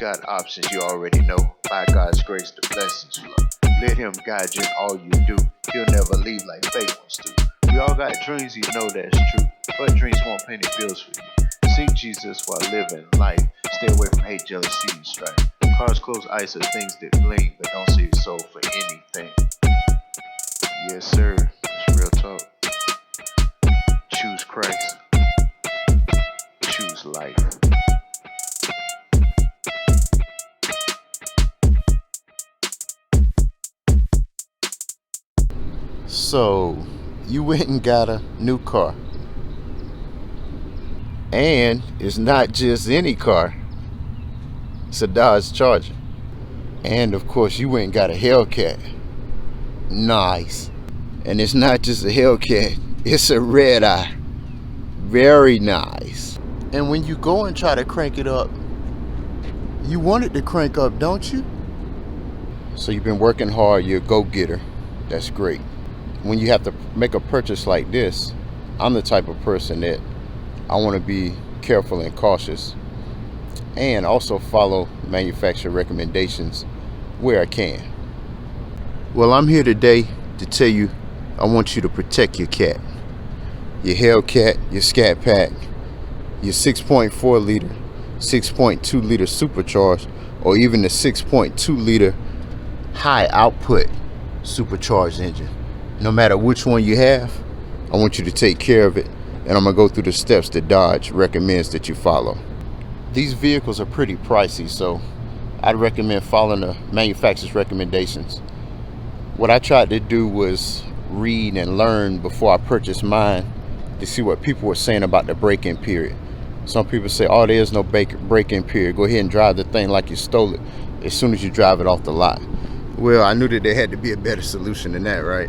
got options you already know. By God's grace, the blessings flow. Let him guide you in all you do. He'll never leave like fake ones do. We all got dreams, you know that's true. But dreams won't pay any bills for you. Seek Jesus while living life. Stay away from hate, jealousy, and strife. Cars, clothes, ice are things that bling, but don't sell your soul for anything. Yes, sir. That's real talk. Choose Christ. Choose life. So, you went and got a new car. And it's not just any car. It's a Dodge Charger. And of course, you went and got a Hellcat. Nice. And it's not just a Hellcat, it's a red eye. Very nice. And when you go and try to crank it up, you want it to crank up, don't you? So you've been working hard, you're a go-getter. That's great. When you have to make a purchase like this, I'm the type of person that I want to be careful and cautious, and also follow manufacturer recommendations where I can. Well, I'm here today to tell you I want you to protect your cat. Your Hellcat, your Scat Pack, your 6.4 liter, 6.2 liter supercharged, or even the 6.2 liter high output supercharged engine. No matter which one you have, I want you to take care of it, and I'm gonna go through the steps that Dodge recommends that you follow. These vehicles are pretty pricey, so I'd recommend following the manufacturer's recommendations. What I tried to do was read and learn before I purchased mine to see what people were saying about the break-in period. Some people say, oh, there's no break-in period. Go ahead and drive the thing like you stole it as soon as you drive it off the lot. Well, I knew that there had to be a better solution than that, right?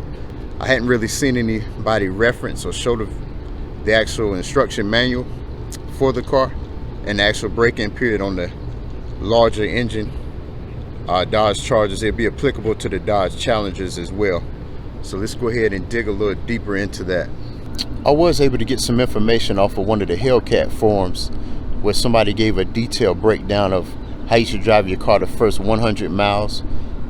I hadn't really seen anybody reference or show the actual instruction manual for the car and the actual break-in period on the larger engine Dodge Chargers. It'd be applicable to the Dodge Challengers as well. So let's go ahead and dig a little deeper into that. I was able to get some information off of one of the Hellcat forums where somebody gave a detailed breakdown of how you should drive your car the first 100 miles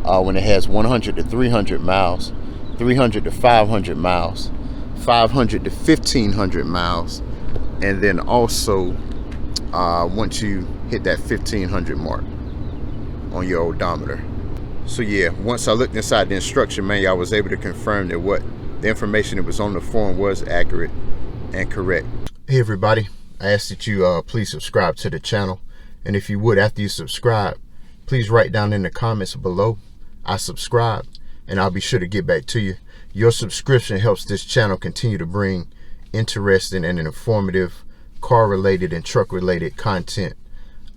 when it has 100 to 300 miles, 300 to 500 miles, 500 to 1500 miles, and then also once you hit that 1500 mark on your odometer. So yeah, once I looked inside the instruction manual, I was able to confirm that what the information that was on the forum was accurate and correct. Hey everybody, I ask that you please subscribe to the channel, and if you would, after you subscribe, please write down in the comments below, I subscribe, and I'll be sure to get back to you. Your subscription helps this channel continue to bring interesting and informative car-related and truck-related content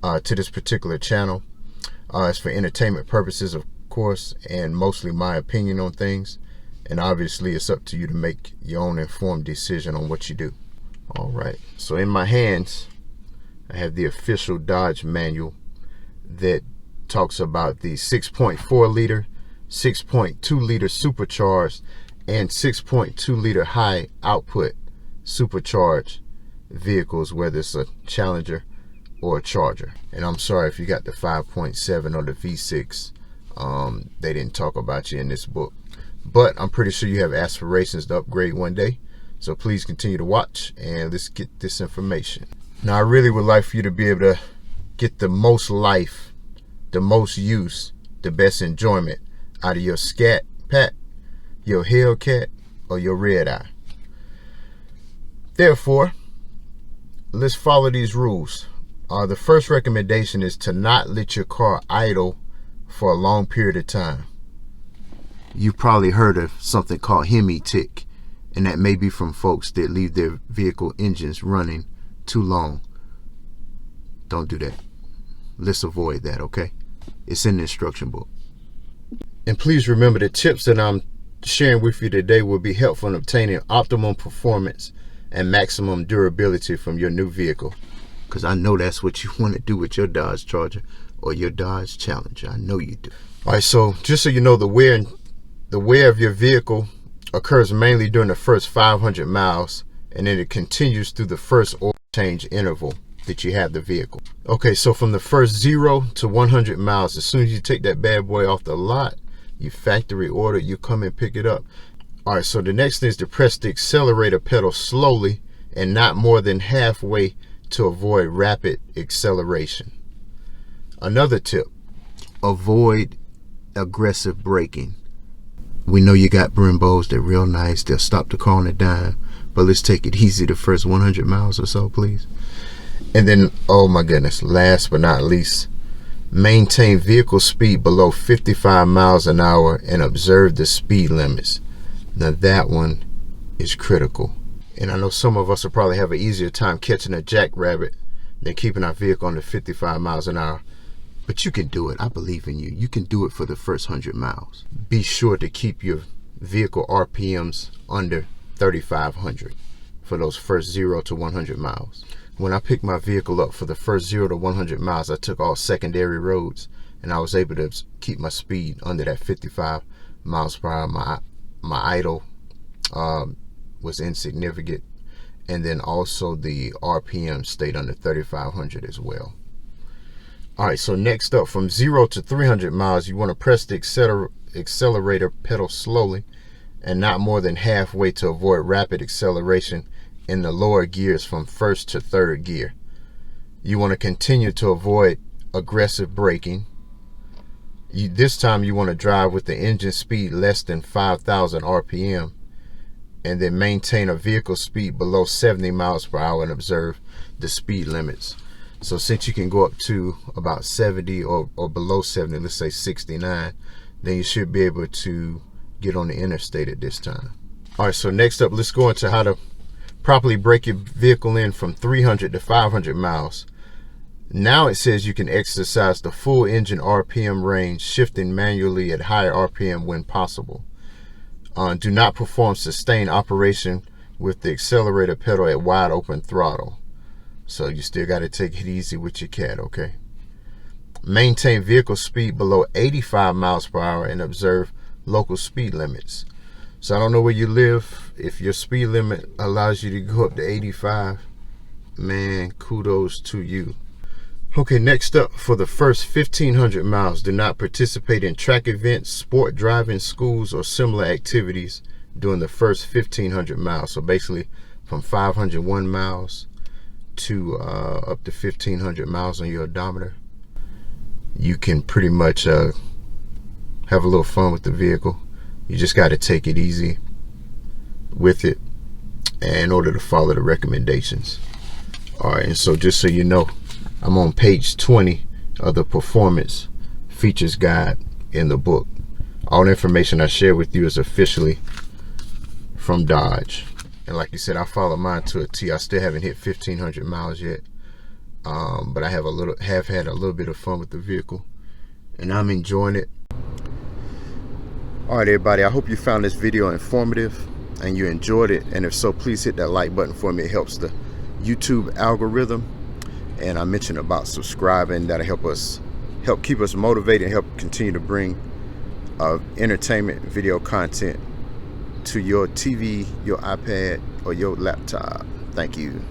to this particular channel. It's for entertainment purposes, of course, and mostly my opinion on things. And obviously, it's up to you to make your own informed decision on what you do. All right. So in my hands, I have the official Dodge manual that talks about the 6.4 liter, 6.2 liter supercharged, and 6.2 liter high output supercharged vehicles, whether it's a Challenger or a Charger. And I'm sorry if you got the 5.7 or the V6, they didn't talk about you in this book, but I'm pretty sure you have aspirations to upgrade one day. So please continue to watch, and let's get this information. Now, I really would like for you to be able to get the most life, the most use, the best enjoyment out of your Scat Pack, your Hellcat, or your Red Eye. Therefore, let's follow these rules. The first recommendation is to not let your car idle for a long period of time. You've probably heard of something called Hemi tick, and that may be from folks that leave their vehicle engines running too long. Don't do that. Let's avoid that, okay? It's in the instruction book. And please remember, the tips that I'm sharing with you today will be helpful in obtaining optimum performance and maximum durability from your new vehicle, because I know that's what you want to do with your Dodge Charger or your Dodge Challenger. I know you do. All right, so just so you know, the wear of your vehicle occurs mainly during the first 500 miles, and then it continues through the first oil change interval that you have the vehicle. Okay, so from the first 0 to 100 miles, as soon as you take that bad boy off the lot, you factory order, you come and pick it up. All right, so the next thing is to press the accelerator pedal slowly and not more than halfway to avoid rapid acceleration. Another tip, avoid aggressive braking. We know you got Brimbos, they're real nice, they'll stop the car on a dime, but let's take it easy the first 100 miles or so, please. And then, oh my goodness, last but not least, maintain vehicle speed below 55 miles an hour and observe the speed limits. Now that one is critical. And I know some of us will probably have an easier time catching a jackrabbit than keeping our vehicle under 55 miles an hour. But you can do it. I believe in you. You can do it for the first 100 miles. Be sure to keep your vehicle RPMs under 3,500 for those first 0 to 100 miles. When I picked my vehicle up for the first 0 to 100 miles, I took all secondary roads and I was able to keep my speed under that 55 miles per hour. My idle was insignificant, and then also the RPM stayed under 3,500 as well. All right, so next up, from 0 to 300 miles, you want to press the accelerator pedal slowly and not more than halfway to avoid rapid acceleration in the lower gears from first to third gear. You want to continue to avoid aggressive braking. This time you want to drive with the engine speed less than 5,000 RPM and then maintain a vehicle speed below 70 miles per hour and observe the speed limits. So since you can go up to about 70 or below 70, let's say 69, then you should be able to get on the interstate at this time. All right, so next up, let's go into how to properly break your vehicle in from 300 to 500 miles. Now it says you can exercise the full engine RPM range, shifting manually at higher RPM when possible. Do not perform sustained operation with the accelerator pedal at wide open throttle. So you still got to take it easy with your Cat, okay? Maintain vehicle speed below 85 miles per hour and observe local speed limits. So I don't know where you live. If your speed limit allows you to go up to 85, man, kudos to you. Okay, next up, for the first 1,500 miles, do not participate in track events, sport driving, schools, or similar activities during the first 1,500 miles. So basically from 501 miles to up to 1,500 miles on your odometer, you can pretty much have a little fun with the vehicle. You just got to take it easy with it in order to follow the recommendations. All right, and so just so you know, I'm on page 20 of the performance features guide in the book. All the information I share with you is officially from Dodge. And like you said, I follow mine to a T. I still haven't hit 1,500 miles yet, but I have had a little bit of fun with the vehicle, and I'm enjoying it. All right, everybody, I hope you found this video informative and you enjoyed it. And if so, please hit that like button for me. It helps the YouTube algorithm. And I mentioned about subscribing. That'll help keep us motivated and help continue to bring entertainment video content to your TV, your iPad, or your laptop. Thank you.